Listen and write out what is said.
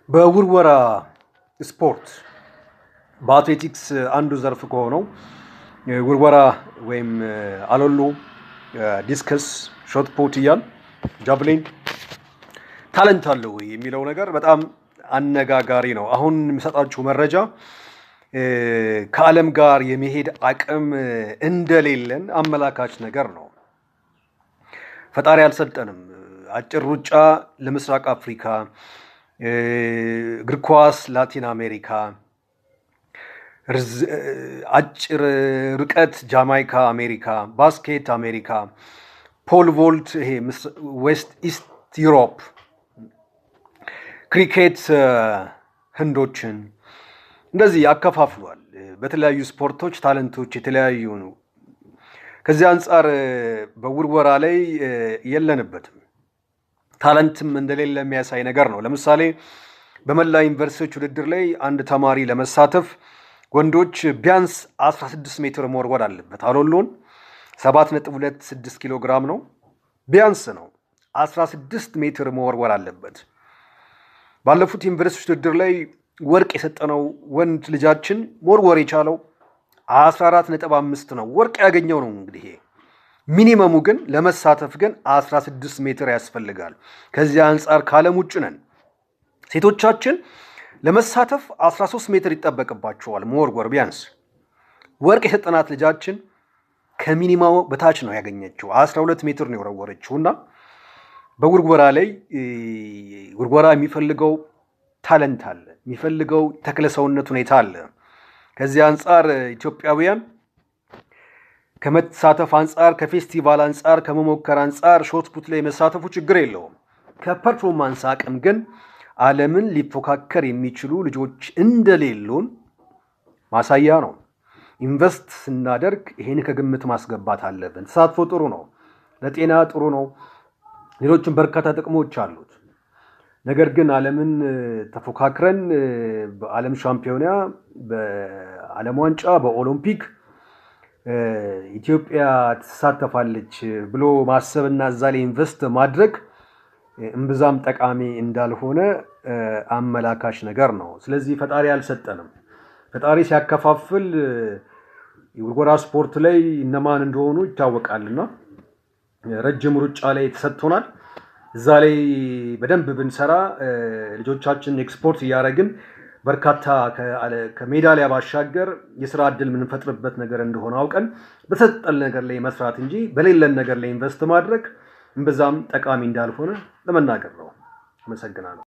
በውርወራ ስፖርት በአትሌቲክስ አንዱ ዘርፍ ከሆነው ውርወራ ወይም አሎሎ ዲስከስ ሾት ፑት ይያል ጃቭሊን ታለንት አለው የሚለው ነገር በጣም አነጋጋሪ ነው። አሁን የምሰጣችሁ መረጃ ከዓለም ጋር የመሄድ አቅም እንደሌለን አመላካች ነገር ነው። ፈጣሪ አልሰጠንም። አጭር ሩጫ ለምስራቅ አፍሪካ፣ እግር ኳስ ላቲን አሜሪካ፣ አጭር ርቀት ጃማይካ አሜሪካ፣ ባስኬት አሜሪካ፣ ፖል ቮልት ይሄ ዌስት ኢስት ዩሮፕ፣ ክሪኬት ህንዶችን እንደዚህ ያከፋፍሏል። በተለያዩ ስፖርቶች ታለንቶች የተለያዩ ነው። ከዚህ አንጻር በውርወራ ላይ የለንበትም። ታለንትም እንደሌለ የሚያሳይ ነገር ነው። ለምሳሌ በመላ ዩኒቨርሲቲዎች ውድድር ላይ አንድ ተማሪ ለመሳተፍ ወንዶች ቢያንስ 16 ሜትር መወርወር አለበት። አሎሎን 7.26 ኪሎ ግራም ነው፣ ቢያንስ ነው 16 ሜትር መወርወር አለበት። ባለፉት ዩኒቨርሲቲዎች ውድድር ላይ ወርቅ የሰጠነው ወንድ ልጃችን መወርወር የቻለው 14.5 ነው። ወርቅ ያገኘው ነው። እንግዲህ ሚኒመሙ ግን ለመሳተፍ ግን 16 ሜትር ያስፈልጋል። ከዚህ አንጻር ከዓለም ውጭ ነን። ሴቶቻችን ለመሳተፍ 13 ሜትር ይጠበቅባቸዋል መወርወር ቢያንስ። ወርቅ የሰጠናት ልጃችን ከሚኒማው በታች ነው ያገኘችው፣ 12 ሜትር ነው የወረወረችውና በውርወራ ላይ ውርወራ የሚፈልገው ታለንት አለ፣ የሚፈልገው ተክለሰውነት ሁኔታ አለ። ከዚህ አንጻር ኢትዮጵያውያን ከመሳተፍ አንጻር፣ ከፌስቲቫል አንጻር፣ ከመሞከር አንጻር ሾት ፑት ላይ መሳተፉ ችግር የለውም። ከፐርፎርማንስ አቅም ግን ዓለምን ሊፎካከር የሚችሉ ልጆች እንደሌሉን ማሳያ ነው። ኢንቨስት ስናደርግ ይሄን ከግምት ማስገባት አለብን። ተሳትፎ ጥሩ ነው፣ ለጤና ጥሩ ነው፣ ሌሎችም በርካታ ጥቅሞች አሉት። ነገር ግን ዓለምን ተፎካክረን በዓለም ሻምፒዮና፣ በዓለም ዋንጫ፣ በኦሎምፒክ ኢትዮጵያ ትሳተፋለች ብሎ ማሰብና እዛ ላይ ኢንቨስት ማድረግ እምብዛም ጠቃሚ እንዳልሆነ አመላካች ነገር ነው። ስለዚህ ፈጣሪ አልሰጠንም። ፈጣሪ ሲያከፋፍል የውርወራ ስፖርት ላይ እነማን እንደሆኑ ይታወቃልና ረጅም ሩጫ ላይ ተሰጥቶናል። እዛ ላይ በደንብ ብንሰራ ልጆቻችን ኤክስፖርት እያደረግን በርካታ ከሜዳሊያ ባሻገር የስራ ዕድል የምንፈጥርበት ነገር እንደሆነ አውቀን በተሰጠን ነገር ላይ መስራት እንጂ በሌለን ነገር ላይ ኢንቨስት ማድረግ እምብዛም ጠቃሚ እንዳልሆነ ለመናገር ነው። አመሰግናለሁ።